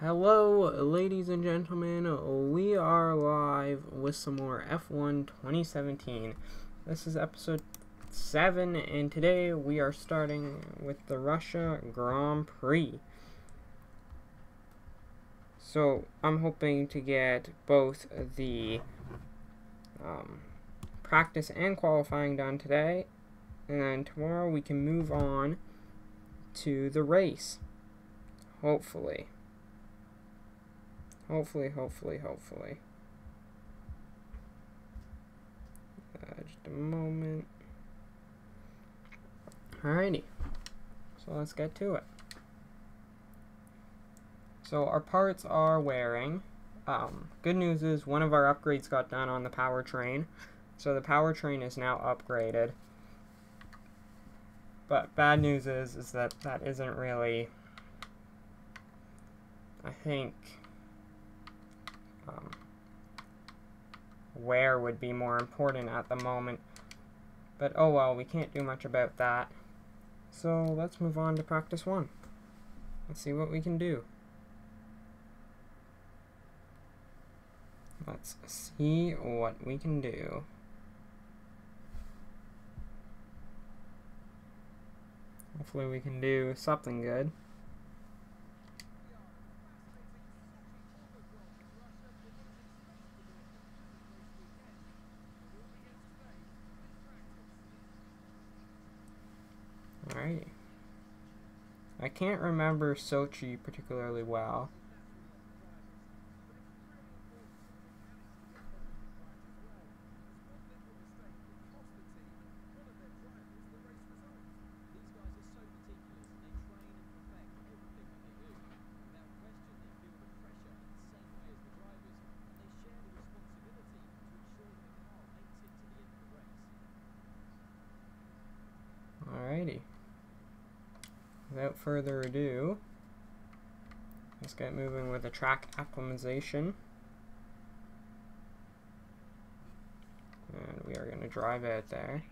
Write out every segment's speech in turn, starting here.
Hello, ladies and gentlemen. We are live with some more F1 2017. This is episode 7, and today we are starting with the Russia Grand Prix. So, I'm hoping to get both the practice and qualifying done today, and then tomorrow we can move on to the race. Hopefully. Hopefully. Just a moment. Alrighty. So let's get to it. So our parts are wearing. Good news is one of our upgrades got done on the powertrain. So the powertrain is now upgraded. But bad news is that isn't really, I think, wear would be more important at the moment. But oh well, we can't do much about that. So let's move on to practice 1. Let's see what we can do. Let's see what we can do. Hopefully we can do something good. Alrighty. I can't remember Sochi particularly well. Alrighty. Without further ado, let's get moving with the track acclimatization. And we are going to drive out there.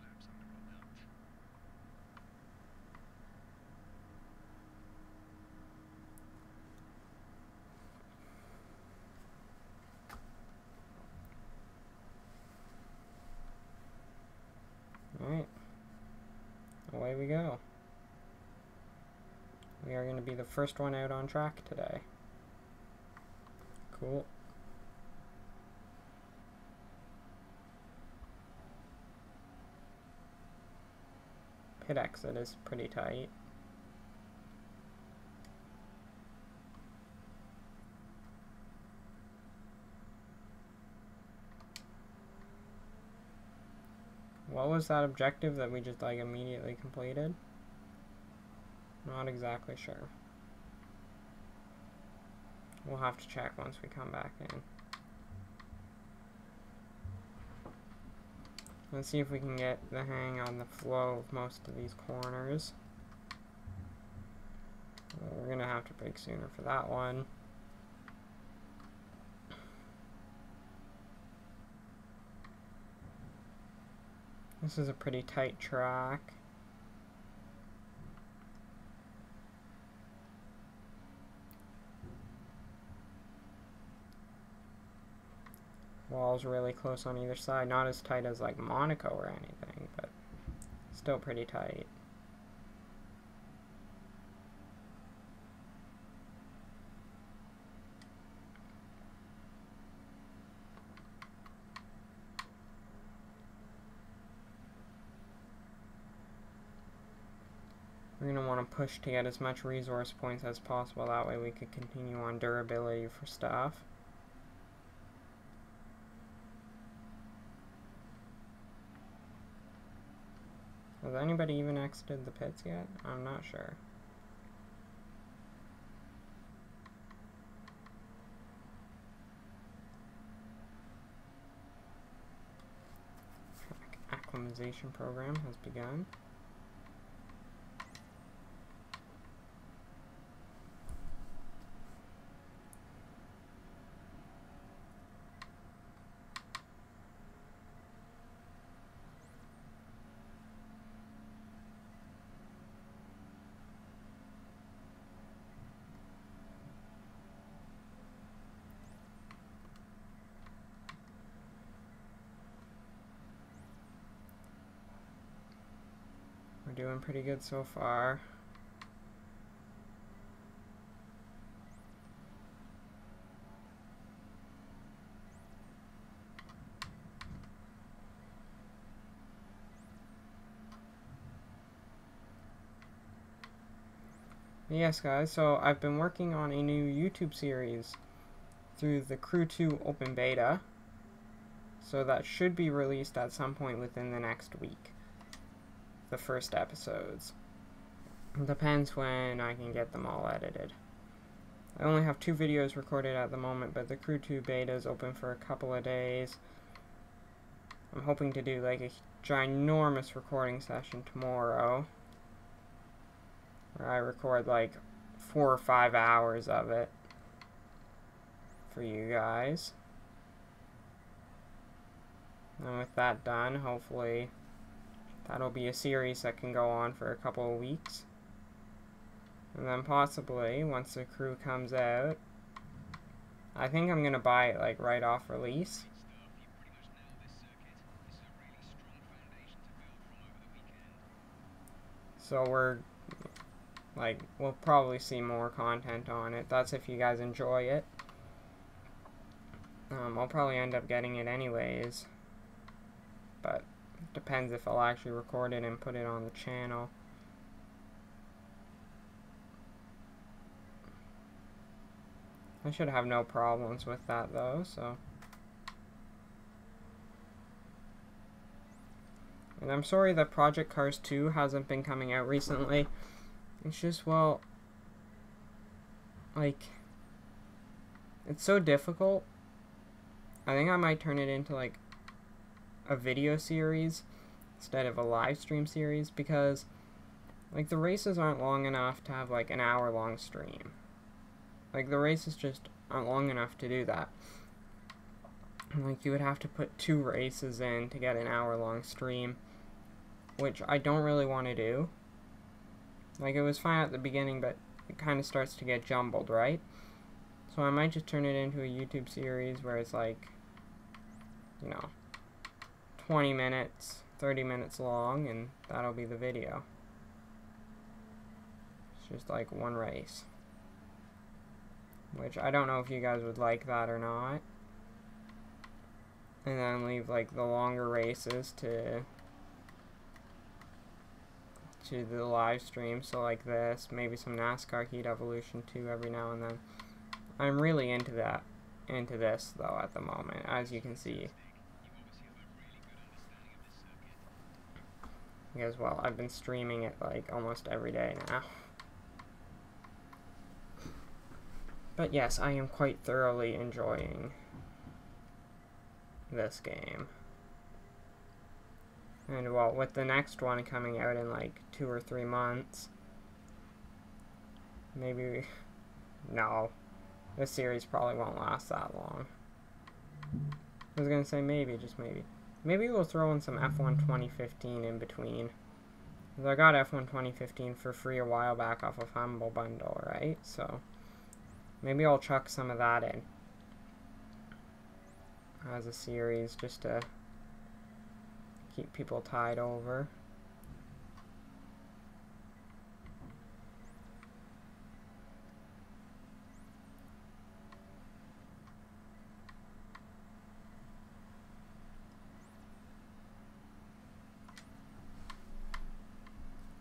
Alright. Away we go. We are going to be the first one out on track today. Cool. Pit exit is pretty tight. What was that objective that we just immediately completed? Not exactly sure. We'll have to check once we come back in. Let's see if we can get the hang on the flow of most of these corners. We're gonna have to brake sooner for that one. This is a pretty tight track. Wall's really close on either side. Not as tight as like Monaco or anything, but still pretty tight. We're going to want to push to get as much resource points as possible. That way we could continue on durability for stuff. Has anybody even exited the pits yet? I'm not sure. Track acclimatization program has begun. doing pretty good so far. Yes, guys, so I've been working on a new YouTube series through the Crew 2 open beta. So that should be released at some point within the next week. The first episodes. It depends when I can get them all edited. I only have 2 videos recorded at the moment, but the Crew 2 beta is open for a couple of days. I'm hoping to do like a ginormous recording session tomorrow, where I record like 4 or 5 hours of it for you guys. And with that done, hopefully that'll be a series that can go on for a couple of weeks. And then possibly, once the Crew comes out, I think I'm going to buy it like right off release. So we'll probably see more content on it. That's if you guys enjoy it. I'll probably end up getting it anyways. But it depends if I'll actually record it and put it on the channel. I should have no problems with that though, so. And I'm sorry that Project Cars 2 hasn't been coming out recently. It's just, well, like, it's so difficult. I think I might turn it into like a video series instead of a live stream series, because like the races aren't long enough to have like an hour-long stream. Like the races just aren't long enough to do that. Like you would have to put 2 races in to get an hour-long stream, which I don't really want to do. Like it was fine at the beginning, but it kind of starts to get jumbled, right? So I might just turn it into a YouTube series where it's like, you know, 20 minutes, 30 minutes long, and that'll be the video. It's just like one race. Which I don't know if you guys would like that or not. And then leave like the longer races to the live stream, so like this, maybe some NASCAR Heat Evolution 2 every now and then. I'm really into this though at the moment, as you can see. As well, I've been streaming it like almost every day now. But yes, I am quite thoroughly enjoying this game. And well, with the next one coming out in like 2 or 3 months, maybe, no, this series probably won't last that long. I was gonna say maybe, just maybe. Maybe we'll throw in some F1 2015 in between. Because I got F1 2015 for free a while back off of Humble Bundle, right? So maybe I'll chuck some of that in as a series just to keep people tied over.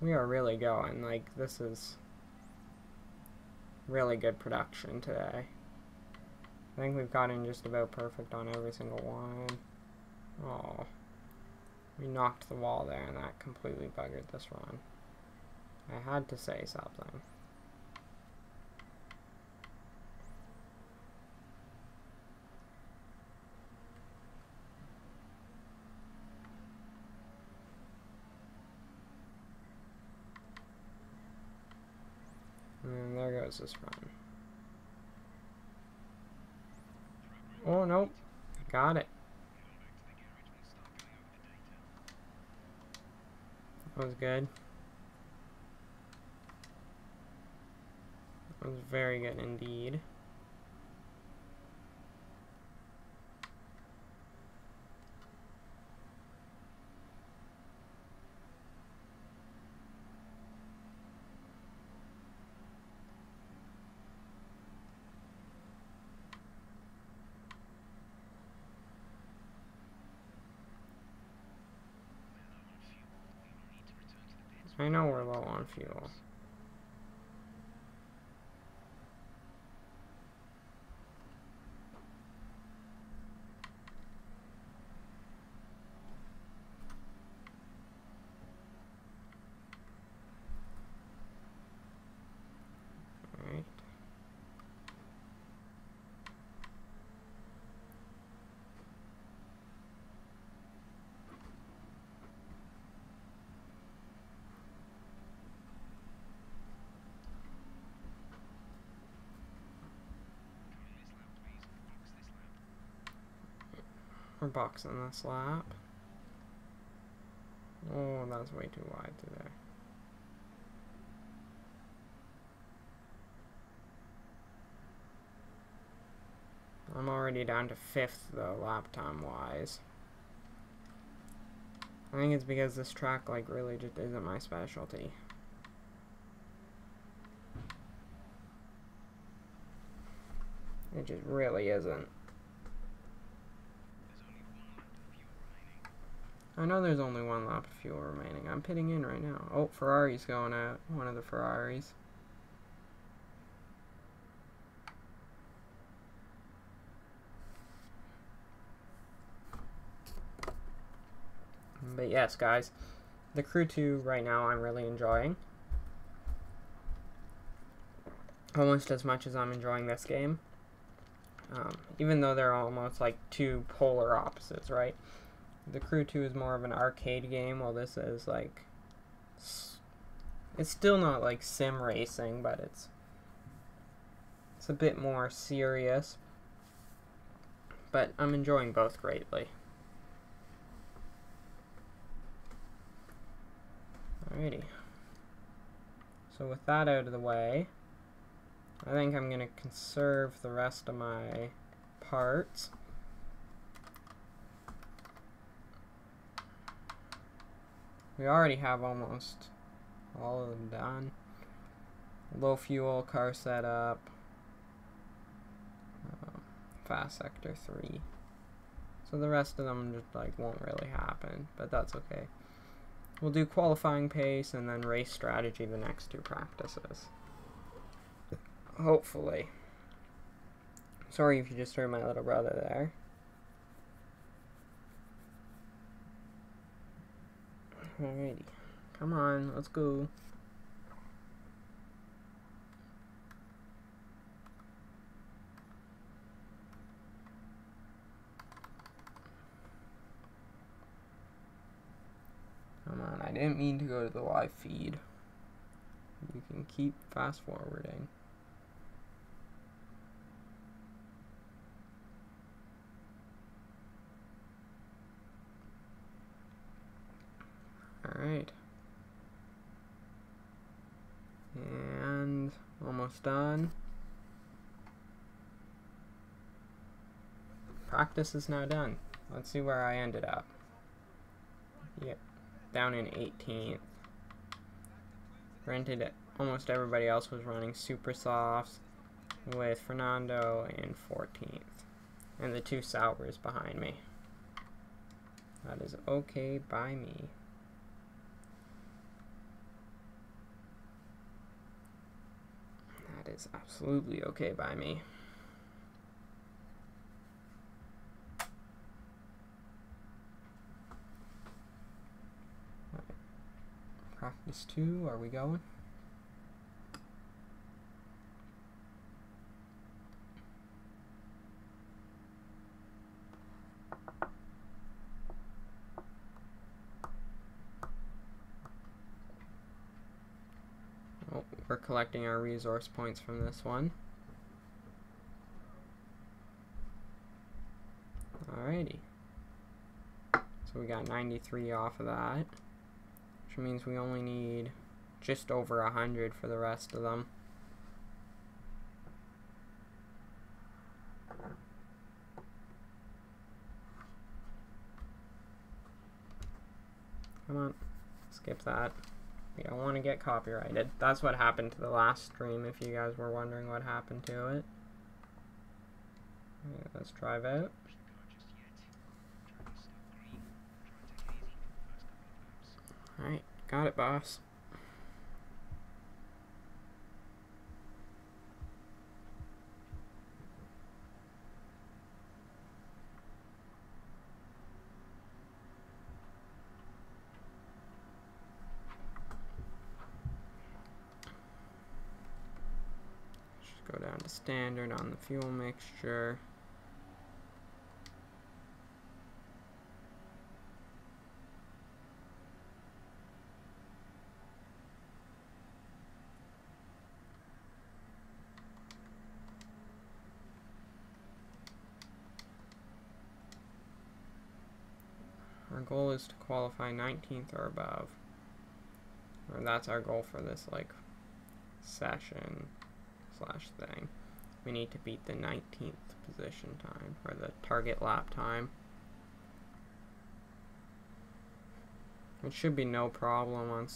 We are really going, like, this is really good production today. I think we've gotten just about perfect on every single one. Oh, we knocked the wall there and that completely buggered this run. I had to say something. And there goes this run. Oh, nope. Got it. That was good. That was very good indeed. I know we're low on fuel. Alright. We're boxing this lap. Oh, that's way too wide through there. I'm already down to 5th though, lap time wise. I think it's because this track like really just isn't my specialty. It just really isn't. I know there's only 1 lap of fuel remaining. I'm pitting in right now. Oh, Ferrari's going out. One of the Ferraris. But yes, guys, the Crew 2 right now I'm really enjoying. Almost as much as I'm enjoying this game. Even though they're almost like 2 polar opposites, right? The Crew 2 is more of an arcade game, while this is like... It's still not like sim racing, but it's a bit more serious. But I'm enjoying both greatly. Alrighty. So with that out of the way, I think I'm going to conserve the rest of my parts. We already have almost all of them done. Low fuel car setup. Fast sector 3. So the rest of them just like won't really happen, but that's okay. We'll do qualifying pace and then race strategy the next 2 practices. Hopefully. Sorry if you just heard my little brother there. Alrighty. Come on, let's go. Come on, I didn't mean to go to the live feed. You can keep fast forwarding. Alright. And almost done. Practice is now done. Let's see where I ended up. Yep, down in 18th. Granted, almost everybody else was running super softs, with Fernando in 14th. And the 2 Saubers behind me. That is okay by me. That is absolutely okay by me. Right. Practice 2, are we going? Oh, we're collecting our resource points from this one. Alrighty. So we got 93 off of that, which means we only need just over 100 for the rest of them. Come on, skip that. We don't want to get copyrighted. That's what happened to the last stream, if you guys were wondering what happened to it. Okay, let's drive out. Alright, got it, boss. Go down to standard on the fuel mixture. Our goal is to qualify 19th or above. Or that's our goal for this, like, session / thing. We need to beat the 19th position time, or the target lap time. It should be no problem on,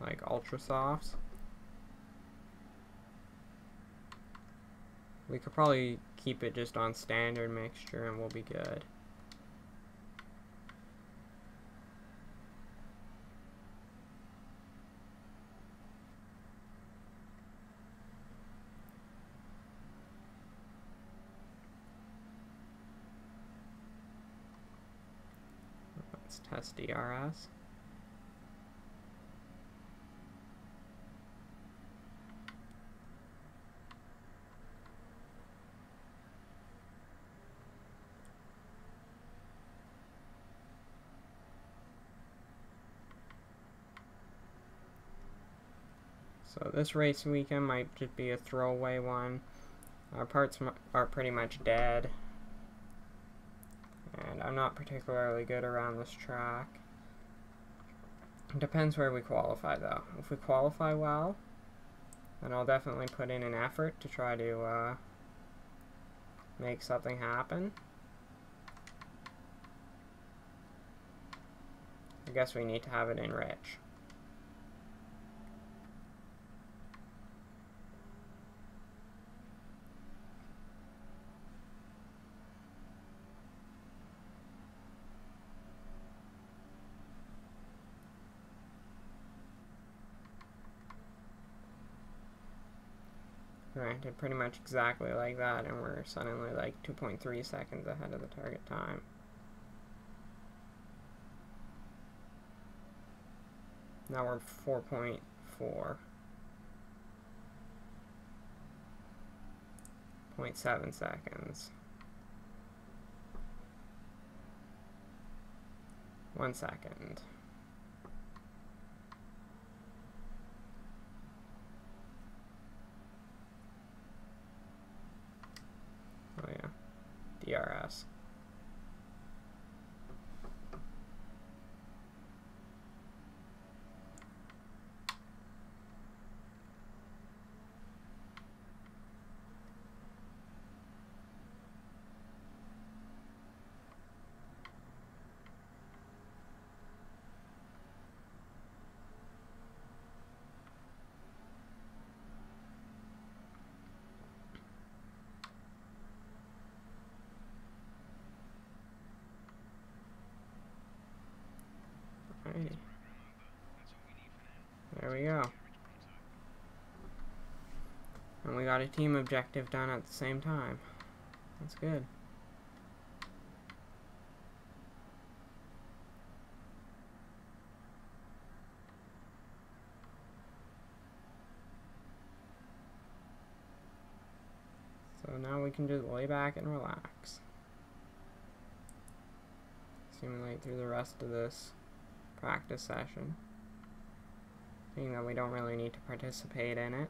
like, ultra softs. We could probably keep it just on standard mixture and we'll be good. Let's test DRS. So this race weekend might just be a throwaway one. Our parts are pretty much dead. And I'm not particularly good around this track. It depends where we qualify though. If we qualify well, then I'll definitely put in an effort to try to make something happen. I guess we need to have it in rich. Right, did pretty much exactly like that, and we're suddenly like 2.3 seconds ahead of the target time. Now we're 4.4. 0.7 seconds. 1 second. Oh yeah, DRS. Alrighty. There we go. And we got a team objective done at the same time. That's good. So now we can just lay back and relax. Simulate through the rest of this practice session, seeing that we don't really need to participate in it.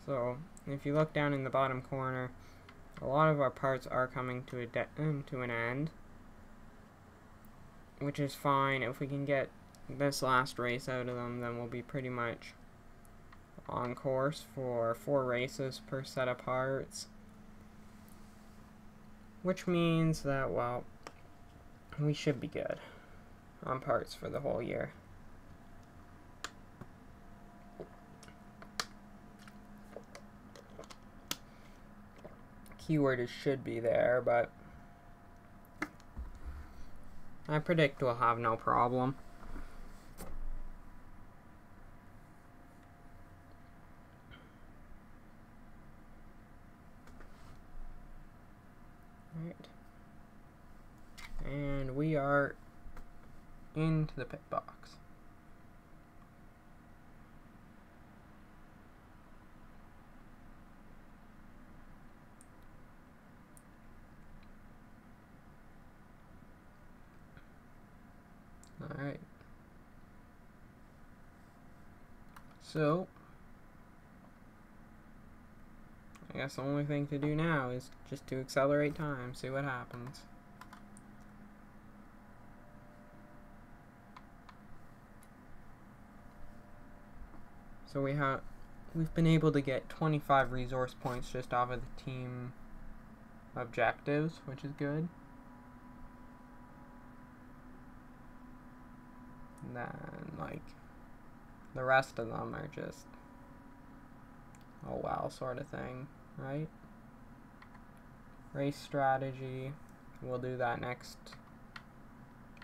So, if you look down in the bottom corner, a lot of our parts are coming to an end, which is fine. If we can get this last race out of them, then we'll be pretty much on course for 4 races per set of parts. Which means that, well, we should be good on parts for the whole year. Keyword is should be there, but I predict we'll have no problem. Right. And we are into the pit box. Alright. So, I guess the only thing to do now is just to accelerate time, see what happens. So we've been able to get 25 resource points just off of the team objectives, which is good. And then, like, the rest of them are just, oh wow, sort of thing, right? Race strategy, we'll do that next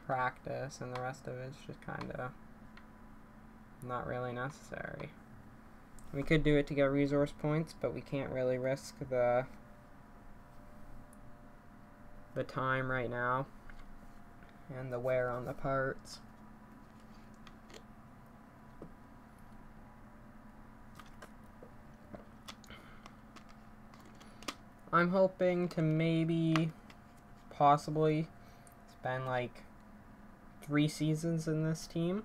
practice, and the rest of it's just kind of not really necessary. We could do it to get resource points, but we can't really risk the time right now and the wear on the parts. I'm hoping to maybe possibly spend like 3 seasons in this team,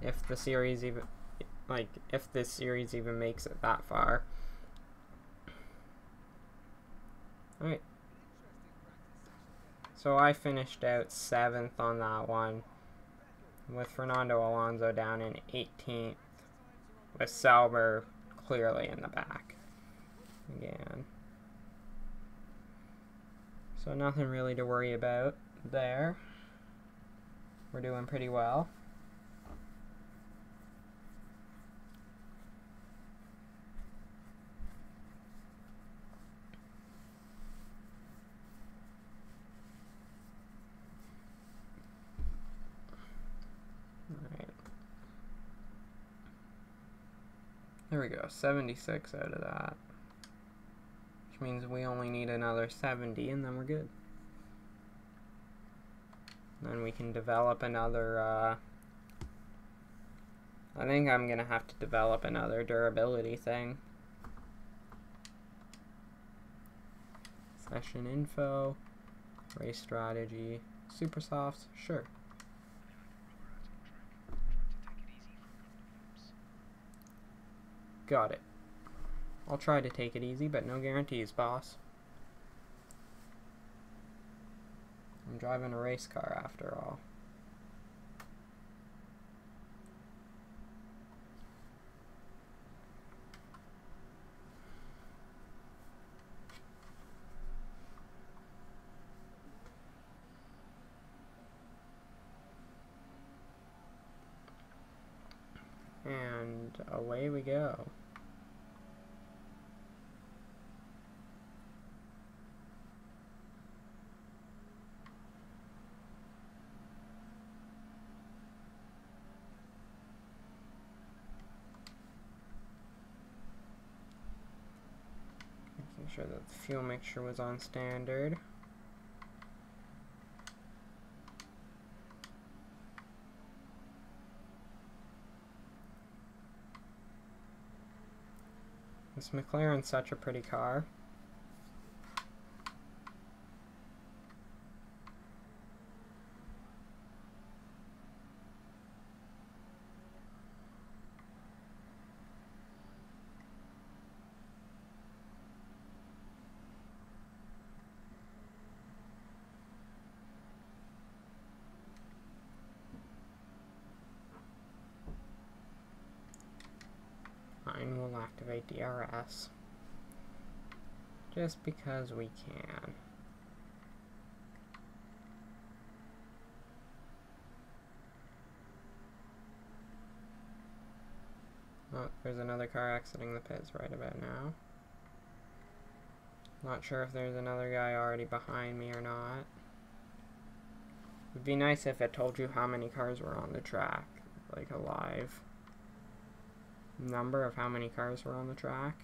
if the series even, like, if this series even makes it that far. Alright. So I finished out 7th on that one, with Fernando Alonso down in 18th, with Sauber clearly in the back again. So nothing really to worry about there. We're doing pretty well. Alright. There we go, 76 out of that. Which means we only need another 70 and then we're good. Then we can develop another, I think I'm gonna have to develop another durability thing. Session info, race strategy, super softs, sure. Got it. I'll try to take it easy, but no guarantees, boss. I'm driving a race car after all. And away we go. Making sure that the fuel mixture was on standard. This McLaren's such a pretty car. line, we'll activate DRS. Just because we can. Oh, there's another car exiting the pits right about now. Not sure if there's another guy already behind me or not. It'd be nice if it told you how many cars were on the track, like a live number of how many cars were on the track.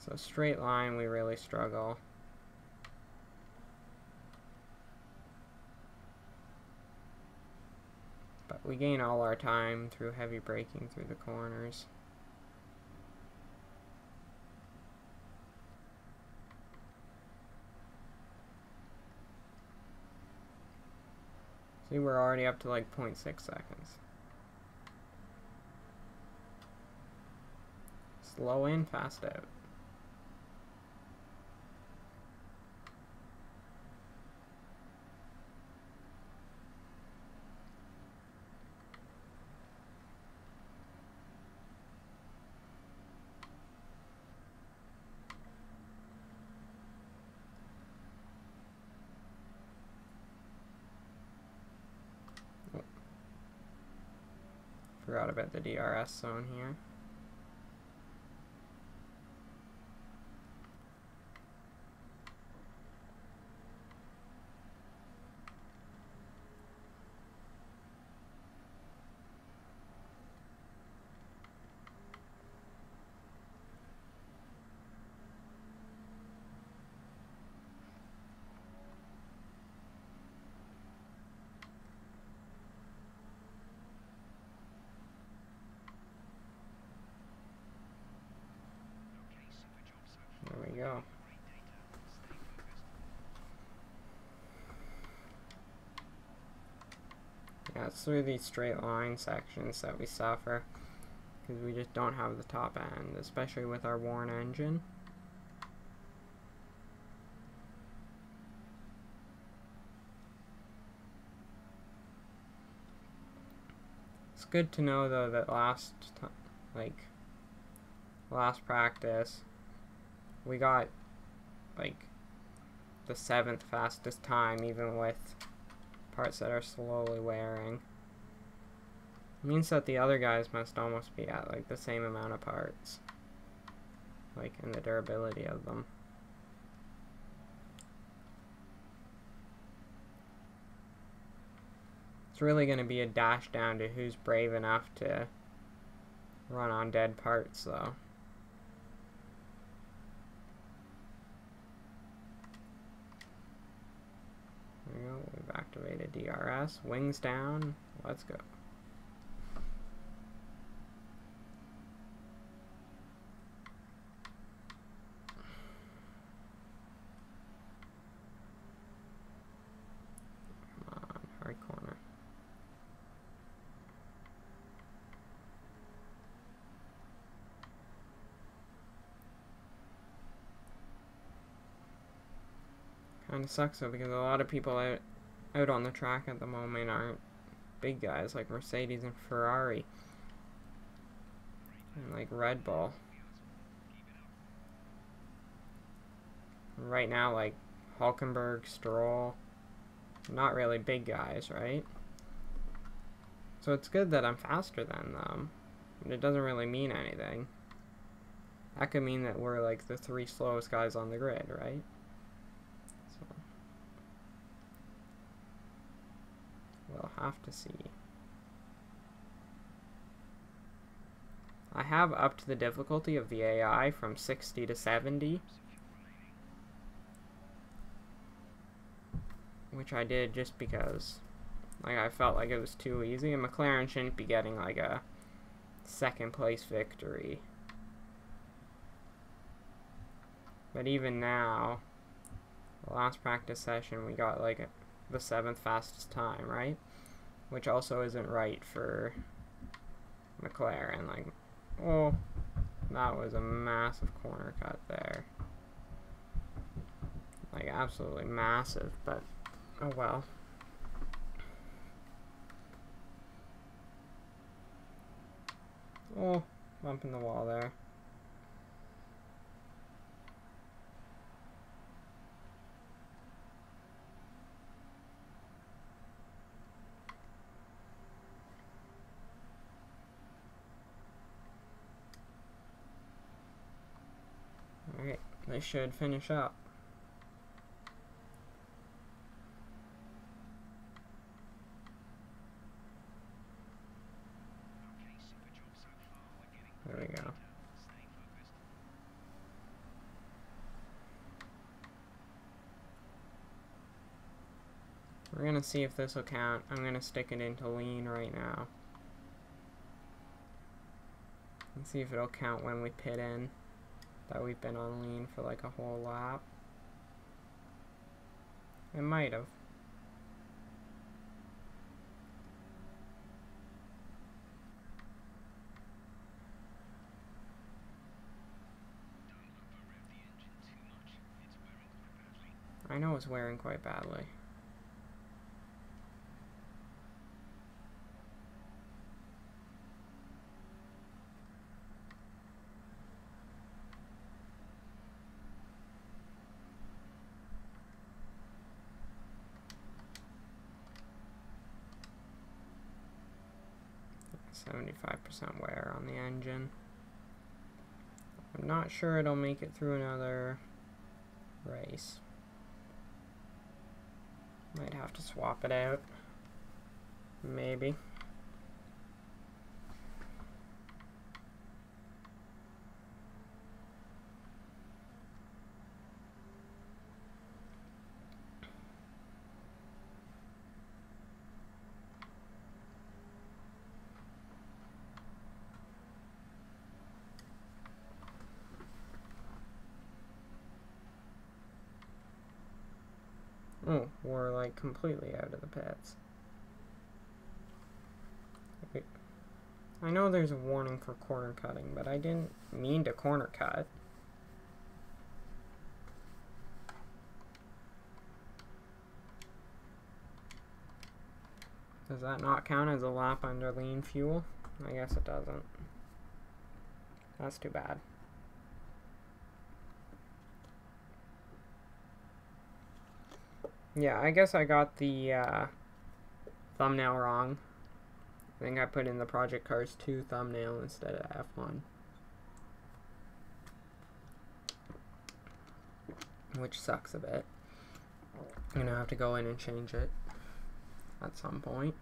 So straight line, we really struggle. But we gain all our time through heavy braking through the corners. See, we're already up to like 0.6 seconds. Slow in, fast out. Forgot about the DRS zone here. There we go. Yeah, it's through these straight line sections that we suffer, because we just don't have the top end, especially with our worn engine. It's good to know though that last practice we got like the 7th fastest time, even with parts that are slowly wearing. It means that the other guys must almost be at like the same amount of parts, like in the durability of them. It's really going to be a dash down to who's brave enough to run on dead parts though. There we go, we've activated DRS, wings down, let's go. Come on, hard corner. Kinda sucks though, because a lot of people out on the track at the moment aren't big guys like Mercedes and Ferrari and like Red Bull. Right now, like Hülkenberg, Stroll, not really big guys, right? So it's good that I'm faster than them, but it doesn't really mean anything. That could mean that we're like the 3 slowest guys on the grid, right? We'll have to see. I have upped the difficulty of the AI from 60 to 70, which I did just because like I felt like it was too easy, and McLaren shouldn't be getting like a 2nd place victory. But even now, the last practice session we got like the 7th fastest time, right? Which also isn't right for McLaren. Like, Oh, that was a massive corner cut there. Like, absolutely massive, but oh well. Oh, bump in the wall there. Alright, they should finish up. There we go. We're gonna see if this will count. I'm gonna stick it into lean right now. And see if it'll count when we pit in that we've been on lean for like a whole lap. It might have. I know it's wearing quite badly. .75% wear on the engine. I'm not sure it'll make it through another race. Might have to swap it out. Maybe. Oh, we're like completely out of the pits. Wait. I know there's a warning for corner cutting, but I didn't mean to corner cut. Does that not count as a lap under lean fuel? I guess it doesn't. That's too bad. Yeah, I guess I got the thumbnail wrong. I think I put in the Project Cars 2 thumbnail instead of F1. Which sucks a bit. I'm gonna have to go in and change it at some point.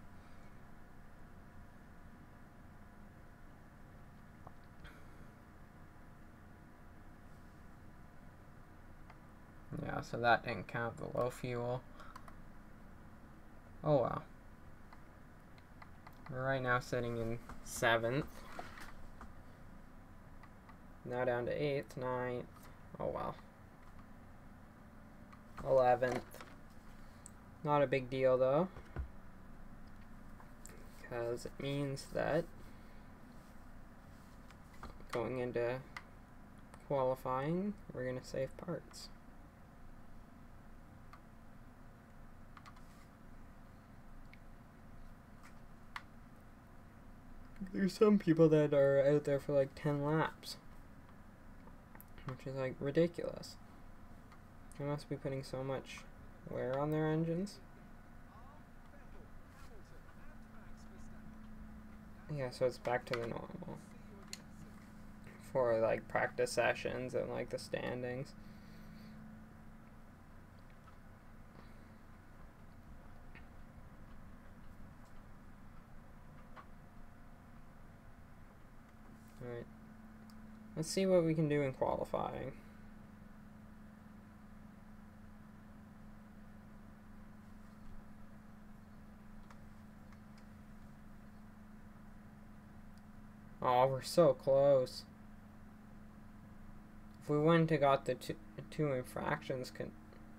Yeah, so that didn't count the low fuel. Oh well. We're right now sitting in 7th. Now down to 8th, 9th. Oh well. 11th. Not a big deal though, because it means that going into qualifying, we're going to save parts. There's some people that are out there for like 10 laps, which is like ridiculous. They must be putting so much wear on their engines. Yeah, so it's back to the normal for like practice sessions and like the standings. Alright, let's see what we can do in qualifying. Oh, we're so close. If we wouldn't have got the two infractions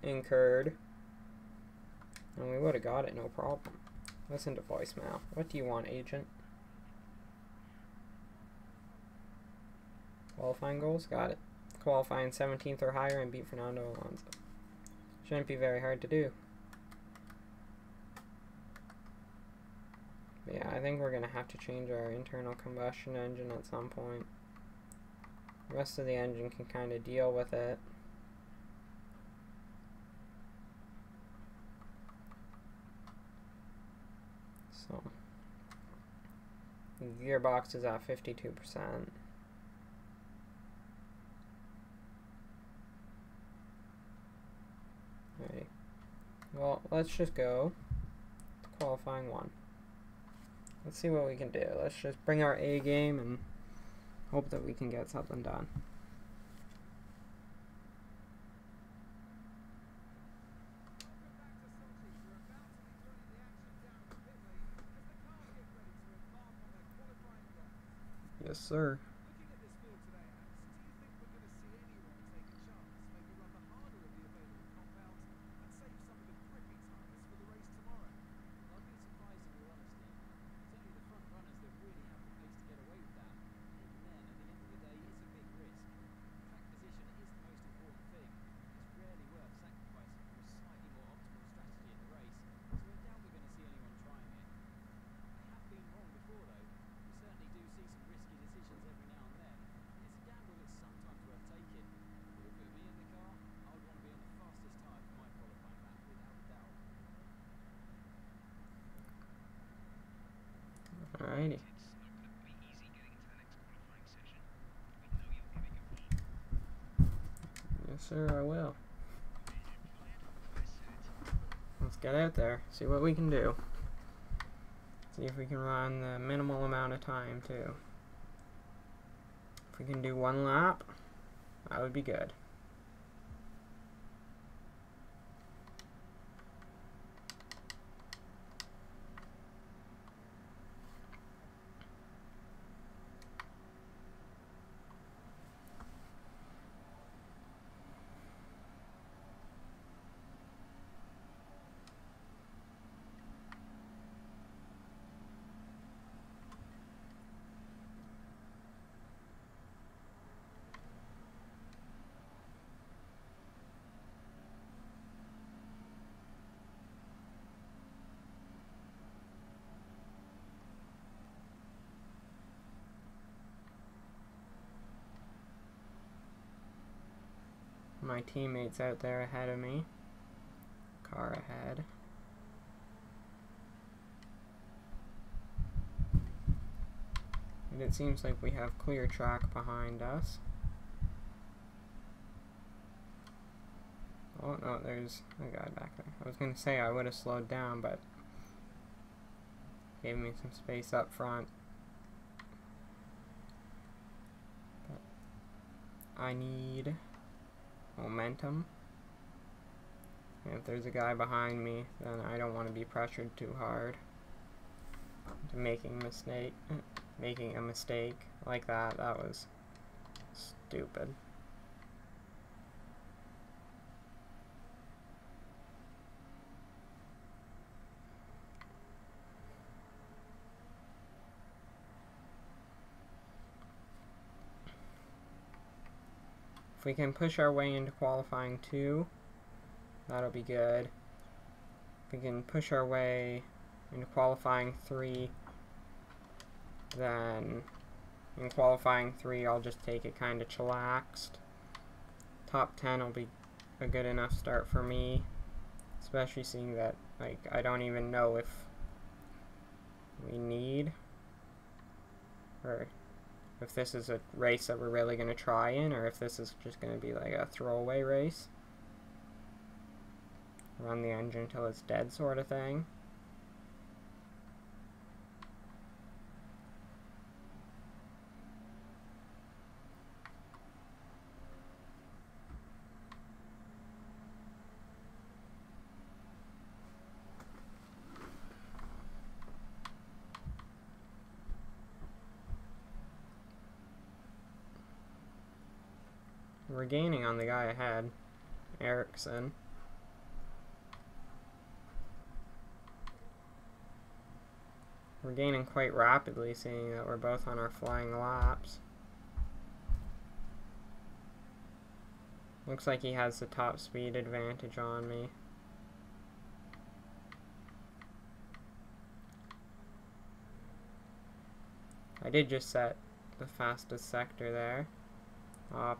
incurred, then we would have got it no problem. Listen to voicemail. What do you want, agent? Qualifying goals, got it. Qualifying 17th or higher and beat Fernando Alonso. Shouldn't be very hard to do. But yeah, I think we're going to have to change our internal combustion engine at some point. The rest of the engine can kind of deal with it. So, the gearbox is at 52%. Alrighty. Well, let's just go to qualifying 1. Let's see what we can do. Let's just bring our A game and hope that we can get something done. Yes, sir. Alrighty. Yes, sir, I will. Let's get out there, see what we can do. See if we can run the minimal amount of time, too. If we can do 1 lap, that would be good. My teammates out there ahead of me. Car ahead. And it seems like we have clear track behind us. Oh no, there's a guy back there. I was going to say I would have slowed down, but gave me some space up front. But I need momentum. And if there's a guy behind me, then I don't want to be pressured too hard into making a mistake like that. That was stupid. If we can push our way into qualifying 2, that'll be good. If we can push our way into qualifying 3, then in qualifying 3 I'll just take it kind of chillaxed. Top 10 will be a good enough start for me, especially seeing that I don't even know if we need, or if this is a race that we're really going to try in, or if this is just going to be like a throwaway race. Run the engine till it's dead sort of thing. We're gaining on the guy ahead, Ericsson. We're gaining quite rapidly, seeing that we're both on our flying laps. Looks like he has the top speed advantage on me. I did just set the fastest sector there.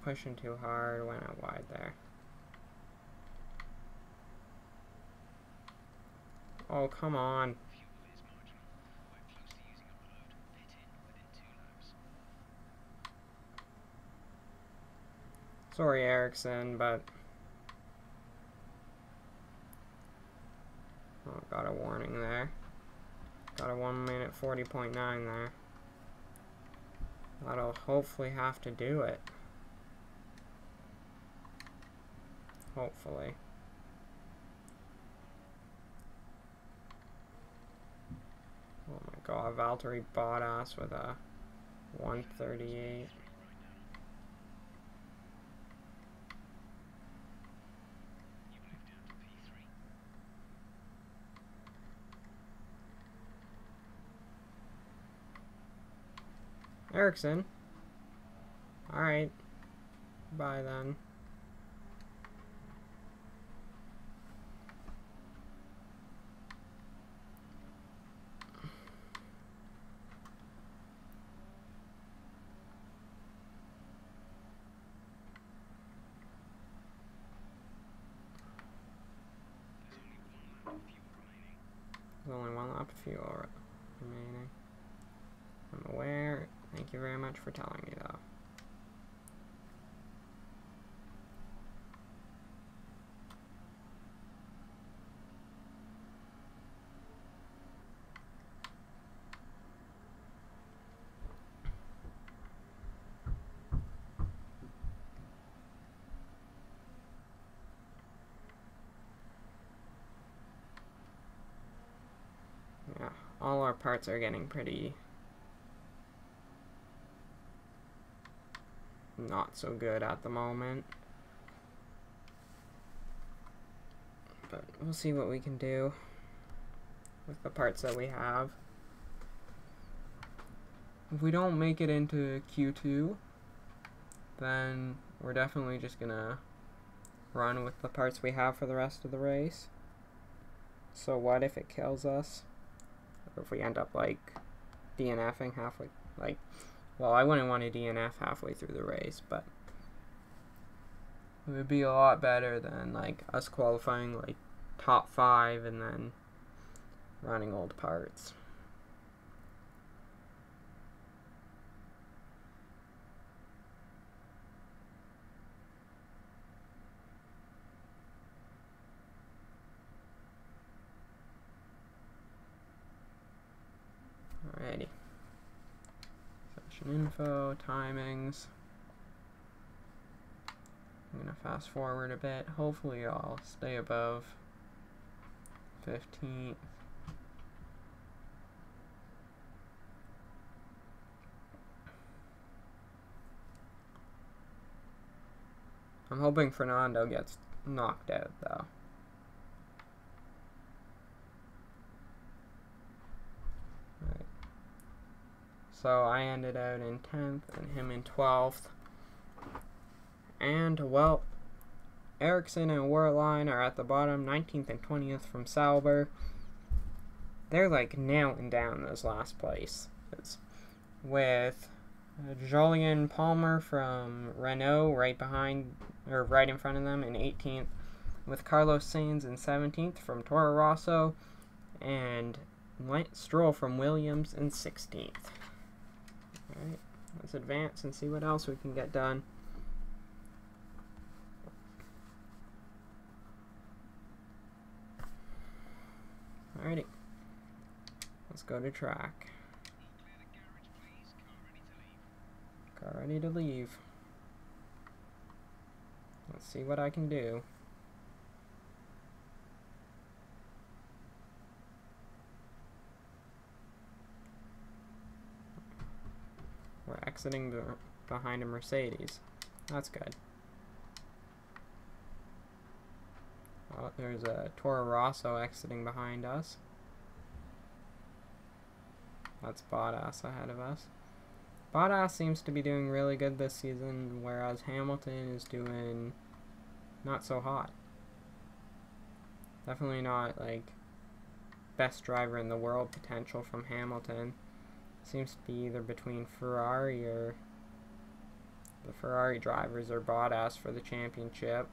Pushing too hard, went out wide there. Oh, come on. Sorry, Ericsson, but... Oh, got a warning there. Got a 1 minute 40.9 there. That'll hopefully have to do it. Hopefully. Oh my god, Valtteri Bottas with a 138. Ericsson. Alright. Bye then. There's only one lap of fuel remaining. I'm aware. Thank you very much for telling me, though. Yeah, all our parts are getting pretty not so good at the moment. But we'll see what we can do with the parts that we have. If we don't make it into Q2, then we're definitely just gonna run with the parts we have for the rest of the race. So what if it kills us? Or if we end up like DNFing halfway, like, well, I wouldn't want to DNF halfway through the race, but it would be a lot better than like us qualifying like top 5 and then running old parts. Alrighty. Session info, timings. I'm gonna fast forward a bit. Hopefully I'll stay above 15th. I'm hoping Fernando gets knocked out though. Right. So I ended out in 10th and him in 12th. And, well, Ericsson and Wehrlein are at the bottom, 19th and 20th from Sauber. They're like nailing down those last place. With Jolyon Palmer from Renault right behind, or right in front of them in 18th. With Carlos Sainz in 17th from Toro Rosso. And Lance Stroll from Williams in 16th. Alright, let's advance and see what else we can get done. Alrighty, let's go to track. Car ready to leave. Let's see what I can do. We're exiting behind a Mercedes. That's good. Oh, there's a Toro Rosso exiting behind us. That's Bottas ahead of us. Bottas seems to be doing really good this season, whereas Hamilton is doing not so hot. Definitely not, like, best driver in the world potential from Hamilton. Seems to be either between Ferrari or the Ferrari drivers or Bottas for the championship.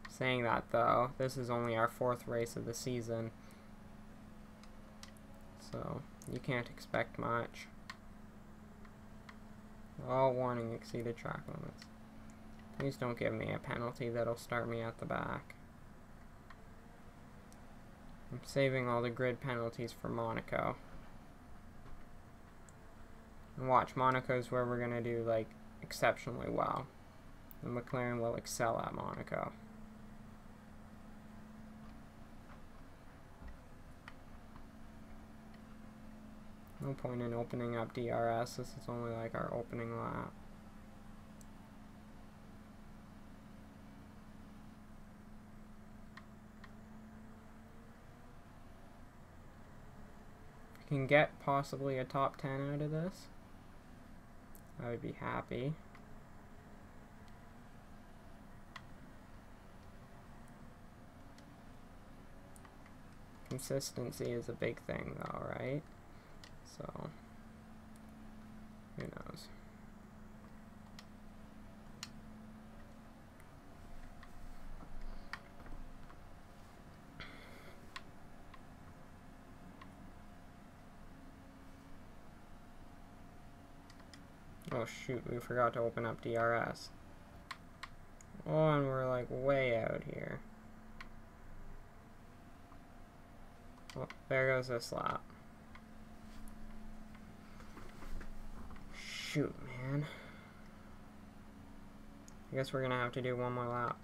Saying that, though, this is only our 4th race of the season, so you can't expect much. All warning exceeded track limits. Please don't give me a penalty that'll start me at the back. I'm saving all the grid penalties for Monaco. And watch, Monaco's where we're going to do, like, exceptionally well. And McLaren will excel at Monaco. No point in opening up DRS. This is only like our opening lap. If we can get possibly a top 10 out of this, I would be happy. Consistency is a big thing though, right? So, who knows? Oh shoot, we forgot to open up DRS. Oh, and we're like way out here. Well, there goes this lap. Shoot, man. I guess we're gonna have to do one more lap.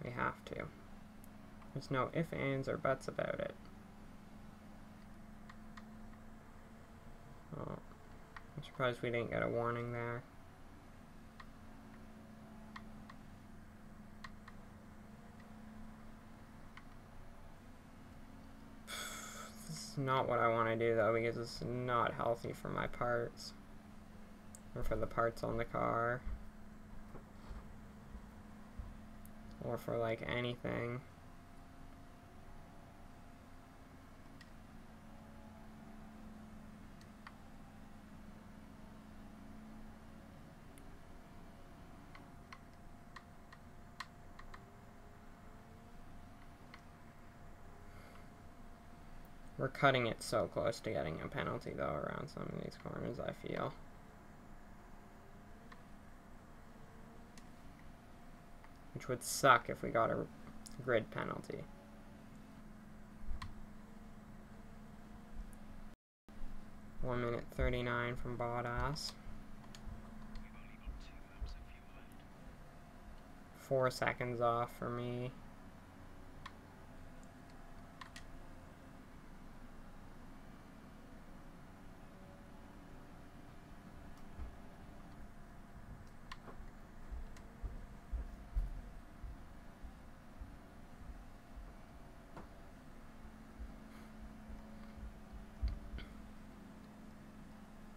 We have to. There's no ifs, ands, or buts about it. Oh, I'm surprised we didn't get a warning there. This is not what I want to do though, because it's not healthy for my parts. Or for the parts on the car. Or for like anything. We're cutting it so close to getting a penalty though around some of these corners, I feel. Which would suck if we got a grid penalty. One minute 39 from Bottas. 4 seconds off for me.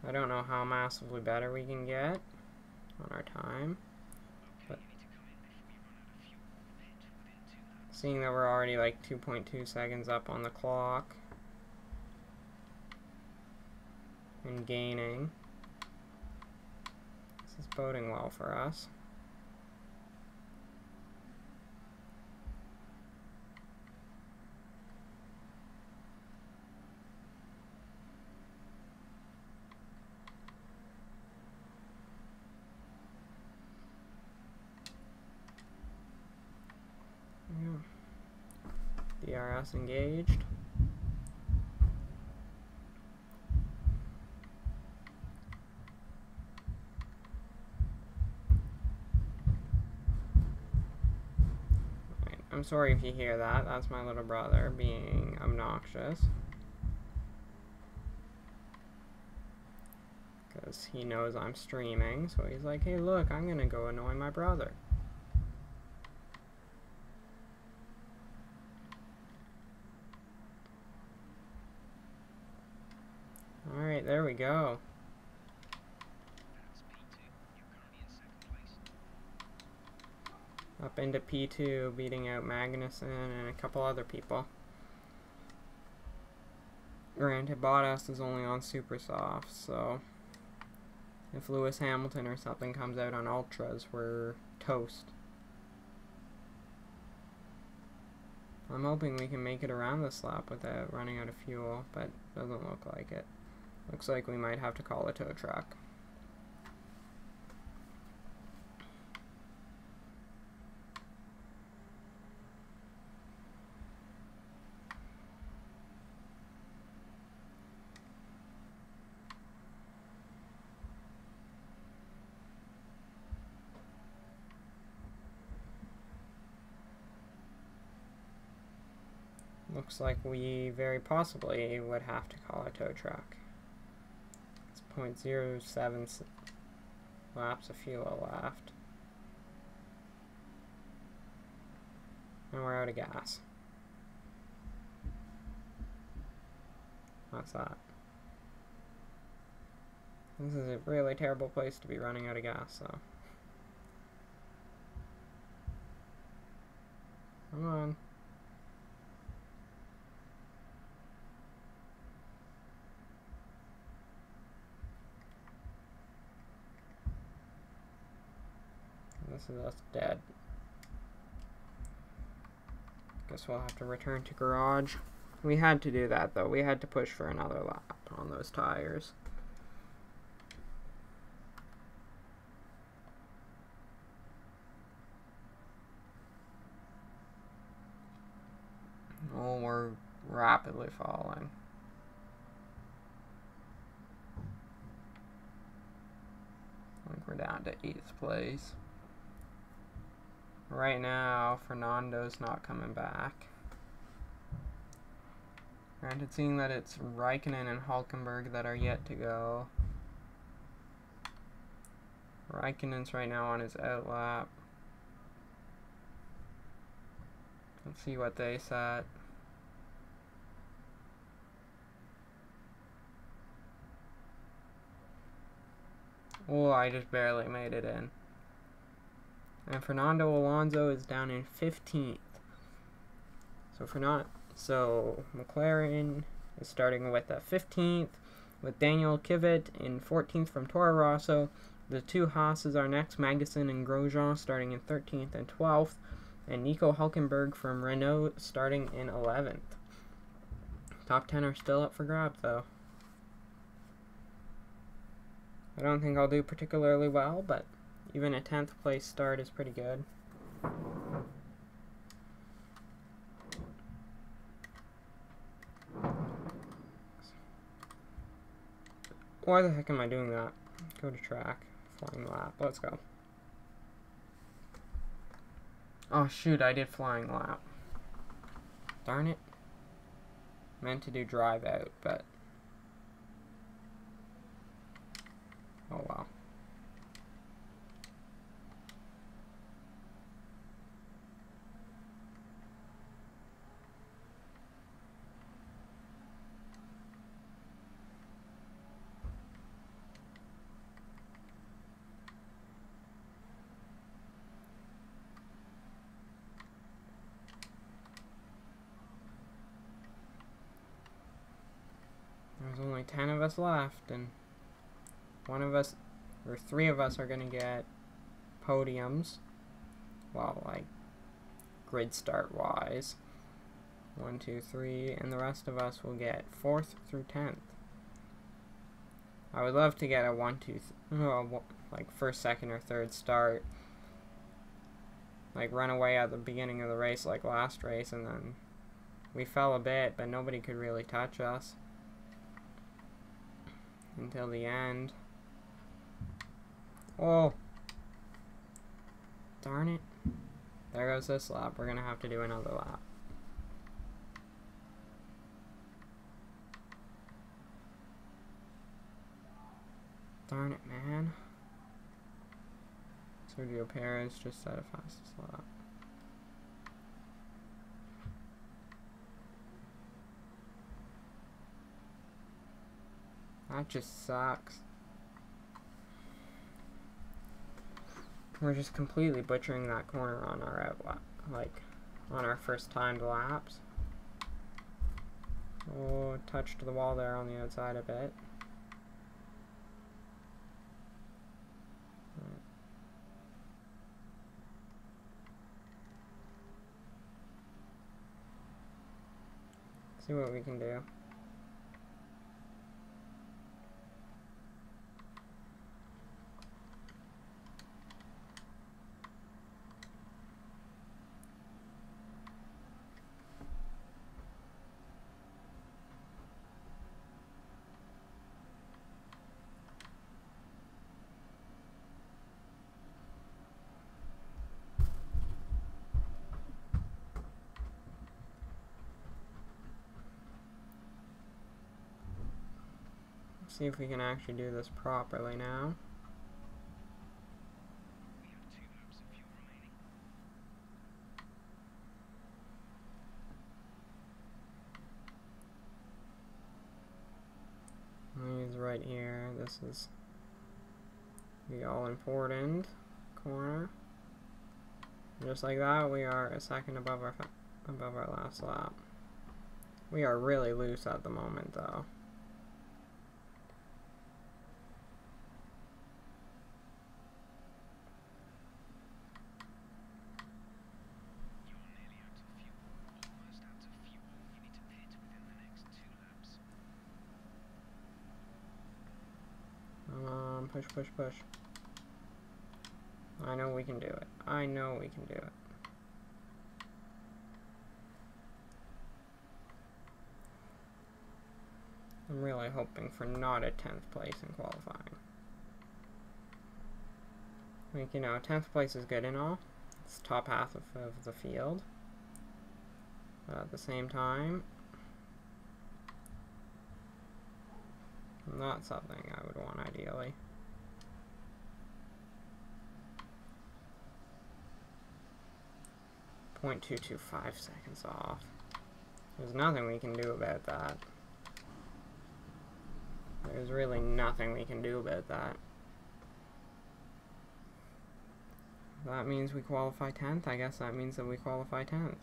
I don't know how massively better we can get on our time, but seeing that we're already like 2.2 seconds up on the clock and gaining, this is boding well for us. DRS engaged. Right. I'm sorry if you hear that. That's my little brother being obnoxious. Because he knows I'm streaming, so he's like, hey look, I'm gonna go annoy my brother. Alright, there we go. Up into P2, beating out Magnussen and a couple other people. Granted, Bottas is only on super soft, so if Lewis Hamilton or something comes out on ultras, we're toast. I'm hoping we can make it around this lap without running out of fuel, but doesn't look like it. Looks like we might have to call a tow truck. Looks like we very possibly would have to call a tow truck. It's 0.07 laps of fuel left. And we're out of gas. What's that? This is a really terrible place to be running out of gas, so. Come on. This is us dead. Guess we'll have to return to garage. We had to do that though. We had to push for another lap on those tires. Oh, we're rapidly falling. I think we're down to 8th place. Right now, Fernando's not coming back. Granted, seeing that it's Raikkonen and Hülkenberg that are yet to go. Raikkonen's right now on his out lap. Let's see what they set. Oh, I just barely made it in. And Fernando Alonso is down in 15th. So McLaren is starting with a 15th, with Daniel Kvyat in 14th from Toro Rosso. The two Haas's are next, Magnussen and Grosjean starting in 13th and 12th, and Nico Hülkenberg from Renault starting in 11th. Top 10 are still up for grabs, though. I don't think I'll do particularly well, but even a 10th place start is pretty good. Why the heck am I doing that? Go to track. Flying lap. Let's go. Oh shoot, I did flying lap. Darn it. Meant to do drive out, but oh well. There's only 10 of us left, and one of us, or 3 of us, are going to get podiums. Well, like, grid start wise. 1, 2, 3, and the rest of us will get 4th through 10th. I would love to get a 1, 2, like first, second, or third start. Like, run away at the beginning of the race like last race, and then we fell a bit, but nobody could really touch us until the end. Oh, darn it. There goes this lap. We're gonna have to do another lap. Darn it, man. Sergio Perez just set a fastest lap. That just sucks. We're just completely butchering that corner on our on our first timed laps. Oh, touched the wall there on the outside a bit. See what we can do. See if we can actually do this properly now. He's right here. This is the all-important corner. Just like that, we are a second above our last lap. We are really loose at the moment, though. Push, push, push. I know we can do it. I know we can do it. I'm really hoping for not a 10th place in qualifying. Like, you know, 10th place is good and all. It's top half of the field. But at the same time, not something I would want ideally. .225 seconds off. There's nothing we can do about that. There's really nothing we can do about that. That means we qualify 10th. I guess that means that we qualify 10th.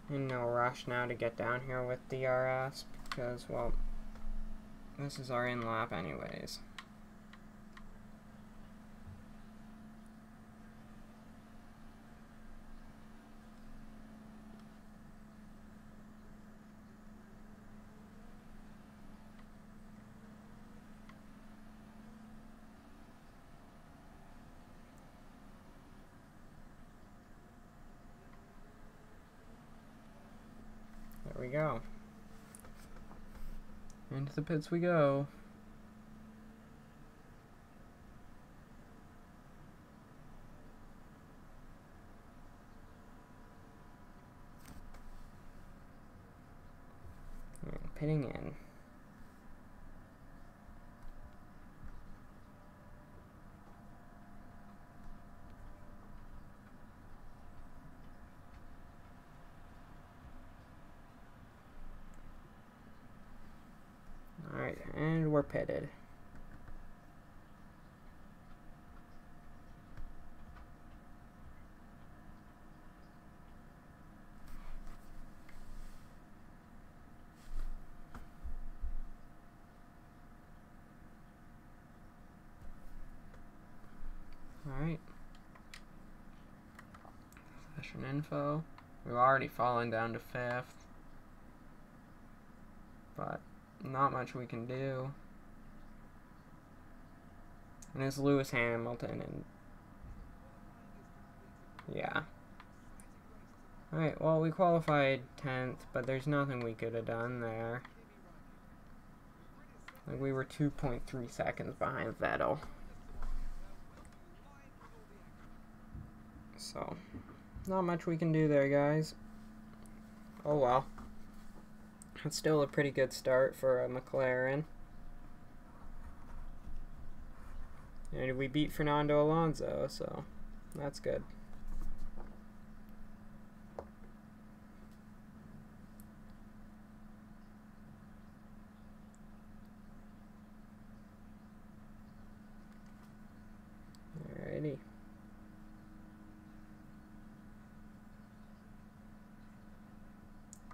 In no rush now to get down here with DRS because, well, this is our in lap anyways. There we go. Into the pits we go. And pitting in. Alright, and we're pitted. Alright. Session info. We've already fallen down to 5th. But not much we can do. And it's Lewis Hamilton, and yeah. Alright, well, we qualified 10th, but there's nothing we could have done there. Like, we were 2.3 seconds behind Vettel. So, not much we can do there, guys. Oh well. It's still a pretty good start for a McLaren. And we beat Fernando Alonso, so that's good. Alrighty.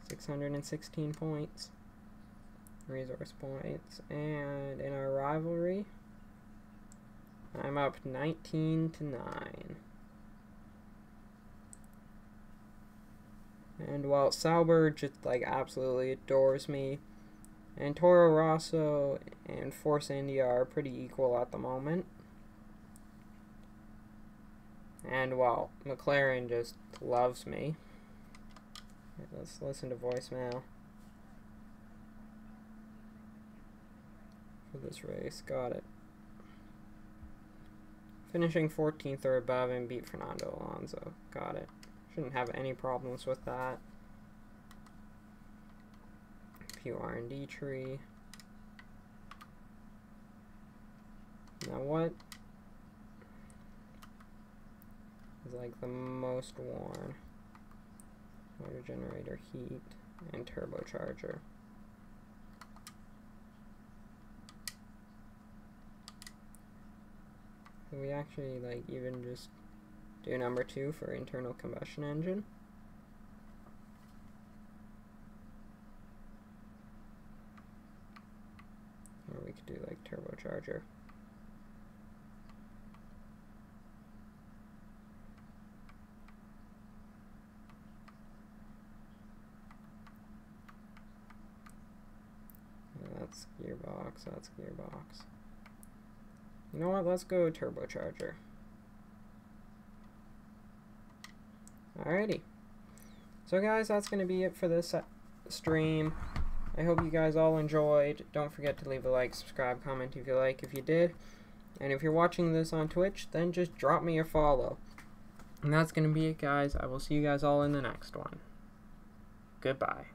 $616 points. Resource points. And in our rivalry, I'm up 19-9. And while Sauber just like absolutely adores me, and Toro Rosso and Force India are pretty equal at the moment. And while McLaren just loves me. Let's listen to voicemail for this race. Got it. Finishing 14th or above and beat Fernando Alonso. Got it. Shouldn't have any problems with that. View R&D tree. Now what is like the most worn? Motor generator, heat, and turbocharger. Can we actually like even just do number 2 for internal combustion engine? Or we could do like turbocharger. That's gearbox, that's gearbox. You know what, let's go turbocharger. Alrighty. So guys, that's going to be it for this stream. I hope you guys all enjoyed. Don't forget to leave a like, subscribe, comment if you like, if you did. And if you're watching this on Twitch, then just drop me a follow. And that's going to be it, guys. I will see you guys all in the next one. Goodbye.